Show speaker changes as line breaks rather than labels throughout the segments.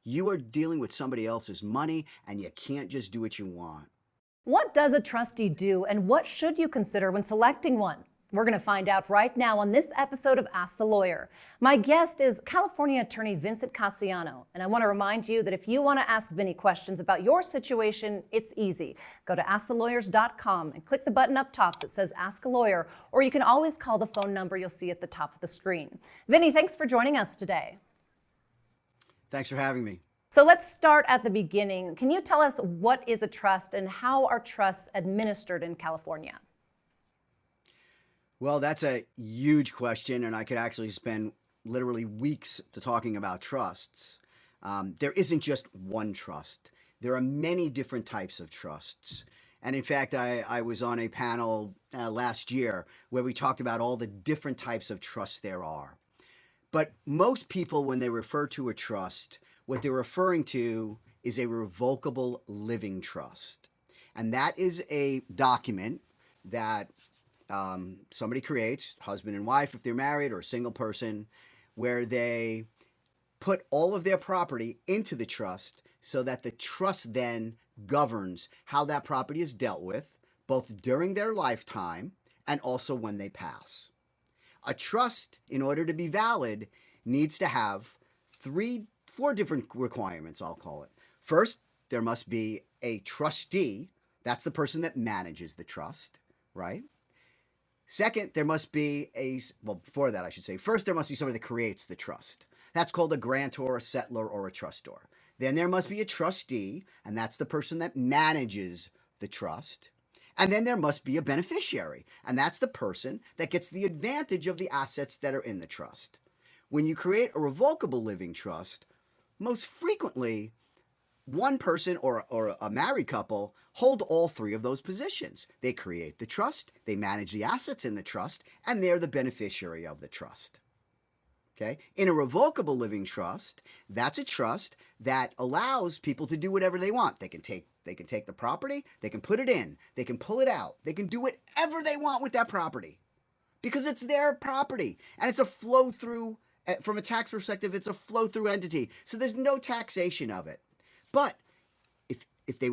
You are dealing with somebody else's money, and you can't just do what you want.
What does a trustee do, and what should you consider when selecting one? We're going to find out right now on this episode of Ask the Lawyer. My guest is California attorney Vinny Casiano, and I want to remind you that if you want to ask Vinny questions about your situation, it's easy. Go to askthelawyer.com and click the button up top that says Ask a Lawyer, or you can always call the phone number you'll see at the top of the screen. Vinny, thanks for joining us today.
Thanks for having me.
So let's start at the beginning. Can you tell us what is a trust and how are trusts administered in California?
Well, that's a huge question, and I could actually spend literally weeks to talking about trusts. There isn't just one trust. There are many different types of trusts. And in fact, I was on a panel last year where we talked about all the different types of trusts there are. But most people, when they refer to a trust, what they're referring to is a revocable living trust. And that is a document that somebody creates, husband and wife if they're married, or a single person, where they put all of their property into the trust so that the trust then governs how that property is dealt with, both during their lifetime and also when they pass. A trust, in order to be valid, needs to have four different requirements, I'll call it. First, there must be a trustee. That's the person that manages the trust, right? Second, there must be before that, I should say, first, there must be somebody that creates the trust. That's called a grantor, a settlor, or a trustor. Then there must be a trustee, and that's the person that manages the trust. And then there must be a beneficiary, and that's the person that gets the advantage of the assets that are in the trust. When you create a revocable living trust, most frequently, one person or a married couple hold all three of those positions. They create the trust, they manage the assets in the trust, and they're the beneficiary of the trust. Okay? In a revocable living trust, that's a trust that allows people to do whatever they want. They can take the property, they can put it in, they can pull it out, they can do whatever they want with that property because it's their property and it's a flow through. From a tax perspective, it's a flow through entity, so there's no taxation of it. But if they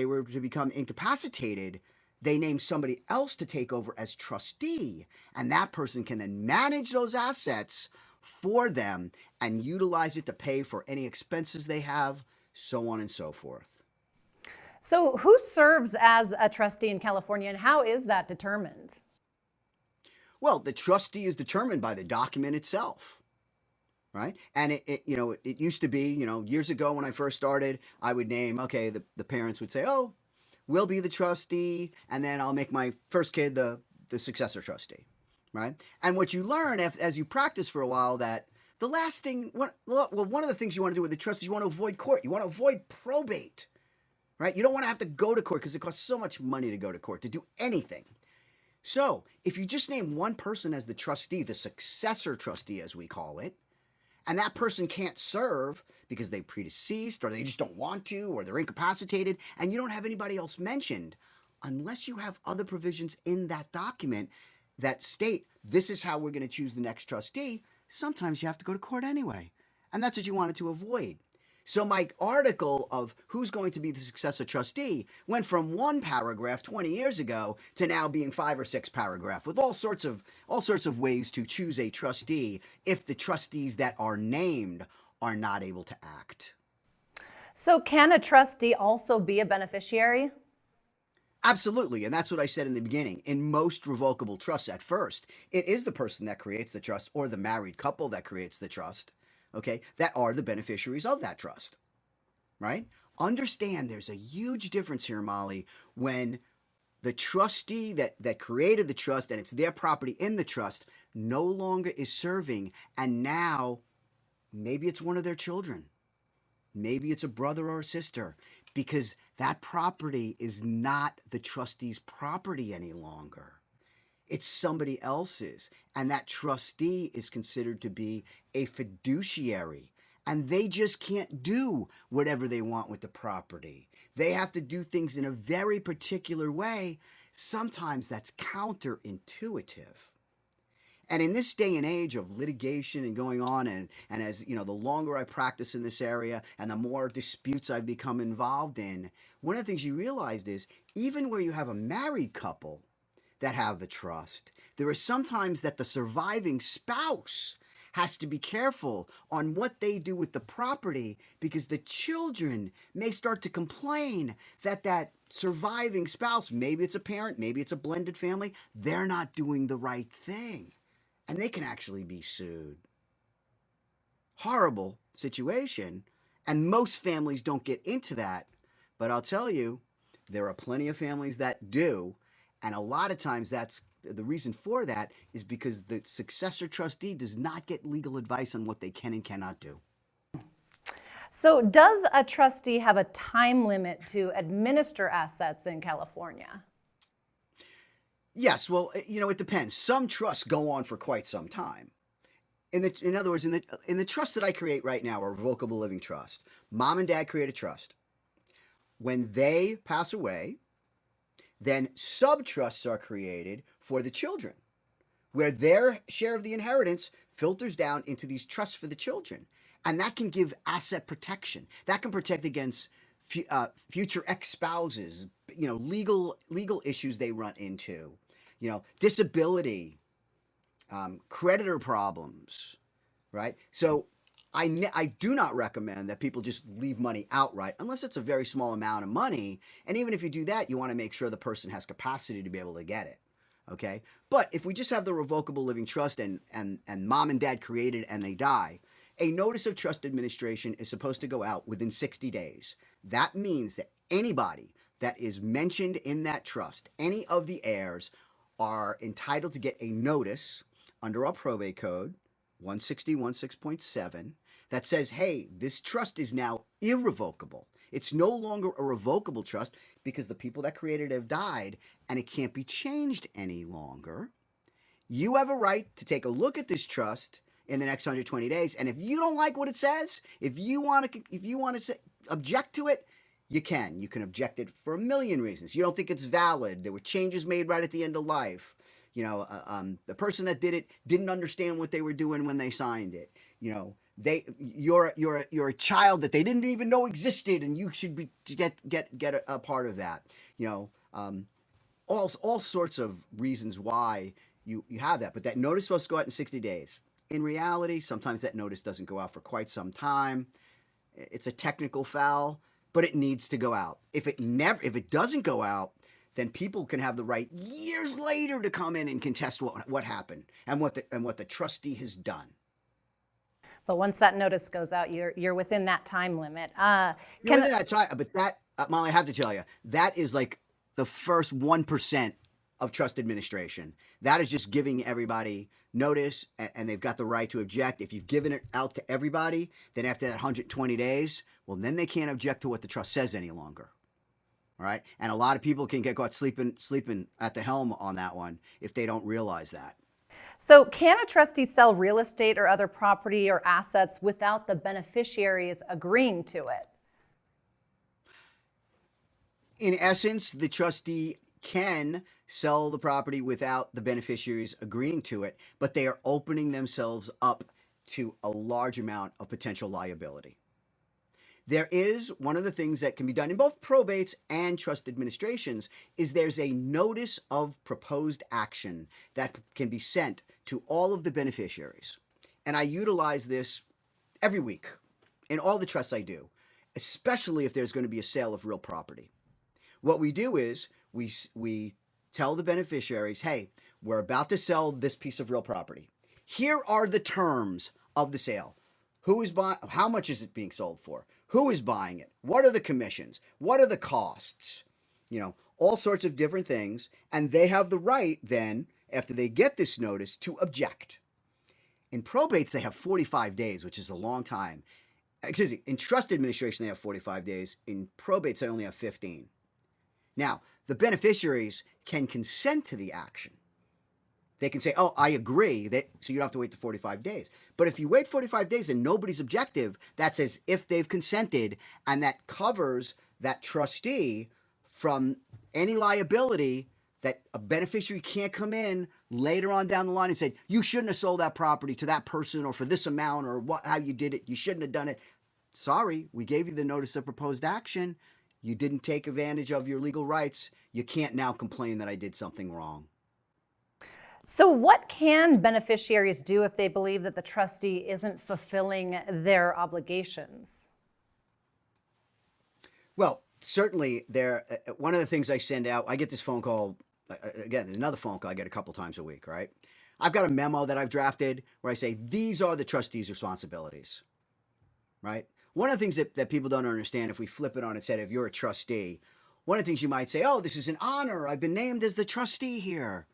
were to become incapacitated, they name somebody else to take over as trustee, and that person can then manage those assets for them and utilize it to pay for any expenses they have, so on and so forth.
So who serves as a trustee in California, and how is that determined?
Well, the trustee is determined by the document itself. Right? And it used to be, years ago when I first started, I would name, the parents would say, oh, we'll be the trustee, and then I'll make my first kid the successor trustee, right? And what you learn as you practice for a while, that the last thing, one of the things you want to do with the trust is you want to avoid court. You want to avoid probate, right? You don't want to have to go to court because it costs so much money to go to court to do anything. So if you just name one person as the trustee, the successor trustee as we call it, and that person can't serve because they predeceased or they just don't want to or they're incapacitated, and you don't have anybody else mentioned, unless you have other provisions in that document that state this is how we're going to choose the next trustee, sometimes you have to go to court anyway. And that's what you wanted to avoid. So my article of who's going to be the successor trustee went from one paragraph 20 years ago to now being 5 or 6 paragraphs with all sorts of ways to choose a trustee if the trustees that are named are not able to act.
So can a trustee also be a beneficiary?
Absolutely, and that's what I said in the beginning. In most revocable trusts at first, it is the person that creates the trust or the married couple that creates the trust. Okay, that are the beneficiaries of that trust, right? Understand there's a huge difference here, Molly, when the trustee that created the trust and it's their property in the trust no longer is serving, and now maybe it's one of their children. Maybe it's a brother or a sister, because that property is not the trustee's property any longer. It's somebody else's, and that trustee is considered to be a fiduciary, and they just can't do whatever they want with the property. They have to do things in a very particular way. Sometimes that's counterintuitive. And in this day and age of litigation and going on, and as you know, the longer I practice in this area and the more disputes I've become involved in, one of the things you realized is even where you have a married couple that have the trust, there are sometimes that the surviving spouse has to be careful on what they do with the property because the children may start to complain that that surviving spouse, maybe it's a parent, maybe it's a blended family, they're not doing the right thing. And they can actually be sued. Horrible situation. And most families don't get into that. But I'll tell you, there are plenty of families that do. And a lot of times that's the reason for that is because the successor trustee does not get legal advice on what they can and cannot do.
So does a trustee have a time limit to administer assets in California?
Yes, well, it depends. Some trusts go on for quite some time. In other words, in the trust that I create right now, a revocable living trust, mom and dad create a trust. When they pass away, then sub-trusts are created for the children, where their share of the inheritance filters down into these trusts for the children. And that can give asset protection. That can protect against future ex-spouses, legal issues they run into, disability, creditor problems, right? So I do not recommend that people just leave money outright unless it's a very small amount of money. And even if you do that, you want to make sure the person has capacity to be able to get it. Okay. But if we just have the revocable living trust and mom and dad created and they die, a notice of trust administration is supposed to go out within 60 days. That means that anybody that is mentioned in that trust, any of the heirs, are entitled to get a notice under our probate code, 160.16.7, that says, hey, this trust is now irrevocable. It's no longer a revocable trust because the people that created it have died and it can't be changed any longer. You have a right to take a look at this trust in the next 120 days. And if you don't like what it says, if you want to object to it, you can. You can object it for a million reasons. You don't think it's valid. There were changes made right at the end of life. The person that did it didn't understand what they were doing when they signed it. You're a child that they didn't even know existed, and you should be get a part of that. All sorts of reasons why you have that. But that notice is supposed to go out in 60 days. In reality, sometimes that notice doesn't go out for quite some time. It's a technical foul, but it needs to go out. If it doesn't go out, then people can have the right years later to come in and contest what happened and what the trustee has done.
But once that notice goes out, you're within that time limit.
You're within that time, but that, Molly, I have to tell you, that is like the first 1% of trust administration. That is just giving everybody notice, and they've got the right to object. If you've given it out to everybody, then after that 120 days, well, then they can't object to what the trust says any longer. All right, and a lot of people can get caught sleeping at the helm on that one if they don't realize that.
So can a trustee sell real estate or other property or assets without the beneficiaries agreeing to it?
In essence, the trustee can sell the property without the beneficiaries agreeing to it, but they are opening themselves up to a large amount of potential liability. There is one of the things that can be done in both probates and trust administrations is there's a notice of proposed action that can be sent to all of the beneficiaries. And I utilize this every week in all the trusts I do, especially if there's going to be a sale of real property. What we do is we tell the beneficiaries, hey, we're about to sell this piece of real property. Here are the terms of the sale. Who is buying? How much is it being sold for? Who is buying it? What are the commissions? What are the costs? All sorts of different things. And they have the right then, after they get this notice, to object. In probates, they have 45 days, which is a long time. Excuse me, in trust administration, they have 45 days. In probates, they only have 15. Now, the beneficiaries can consent to the action. They can say, oh, I agree, so you don't have to wait the 45 days. But if you wait 45 days and nobody's objective, that's as if they've consented, and that covers that trustee from any liability that a beneficiary can't come in later on down the line and said, you shouldn't have sold that property to that person or for this amount or how you did it, you shouldn't have done it. Sorry, we gave you the notice of proposed action. You didn't take advantage of your legal rights. You can't now complain that I did something wrong.
So what can beneficiaries do if they believe that the trustee isn't fulfilling their obligations?
Well, certainly one of the things I send out, I get this phone call, again, another phone call I get a couple times a week, right? I've got a memo that I've drafted where I say, these are the trustee's responsibilities, right? One of the things that people don't understand, if we flip it on its head, if you're a trustee, one of the things you might say, oh, this is an honor. I've been named as the trustee here.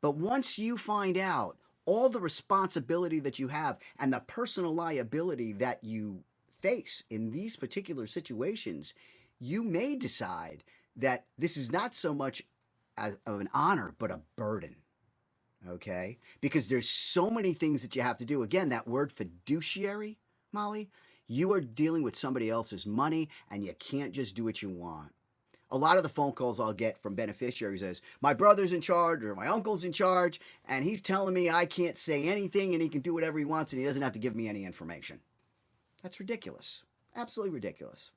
But once you find out all the responsibility that you have and the personal liability that you face in these particular situations, you may decide that this is not so much of an honor, but a burden. Okay? Because there's so many things that you have to do. Again, that word fiduciary, Molly, you are dealing with somebody else's money and you can't just do what you want. A lot of the phone calls I'll get from beneficiaries is, my brother's in charge or my uncle's in charge and he's telling me I can't say anything and he can do whatever he wants and he doesn't have to give me any information. That's ridiculous. Absolutely ridiculous.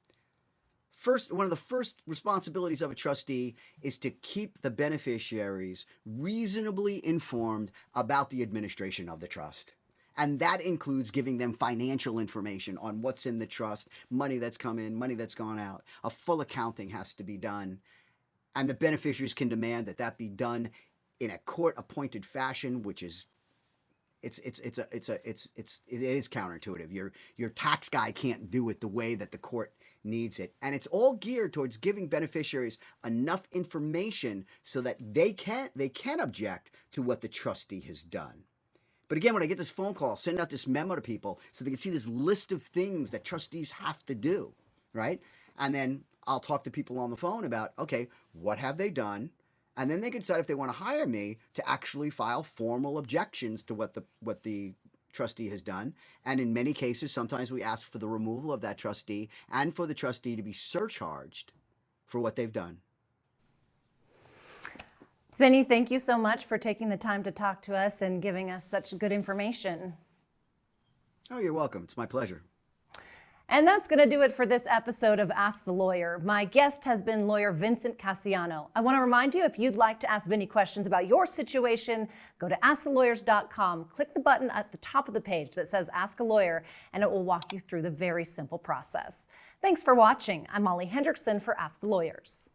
One of the first responsibilities of a trustee is to keep the beneficiaries reasonably informed about the administration of the trust. And that includes giving them financial information on what's in the trust, money that's come in, money that's gone out. A full accounting has to be done. And the beneficiaries can demand that that be done in a court-appointed fashion, which is it is counterintuitive. Your tax guy can't do it the way that the court needs it. And it's all geared towards giving beneficiaries enough information so that they can object to what the trustee has done. But again, when I get this phone call, send out this memo to people so they can see this list of things that trustees have to do, right? And then I'll talk to people on the phone about, okay, what have they done? And then they can decide if they want to hire me to actually file formal objections to what the trustee has done. And in many cases, sometimes we ask for the removal of that trustee and for the trustee to be surcharged for what they've done.
Vinny, thank you so much for taking the time to talk to us and giving us such good information.
Oh, you're welcome. It's my pleasure.
And that's going to do it for this episode of Ask the Lawyer. My guest has been lawyer Vinny Casiano. I want to remind you, if you'd like to ask Vinny questions about your situation, go to askthelawyer.com, click the button at the top of the page that says Ask a Lawyer, and it will walk you through the very simple process. Thanks for watching. I'm Molly Hendrickson for Ask the Lawyers.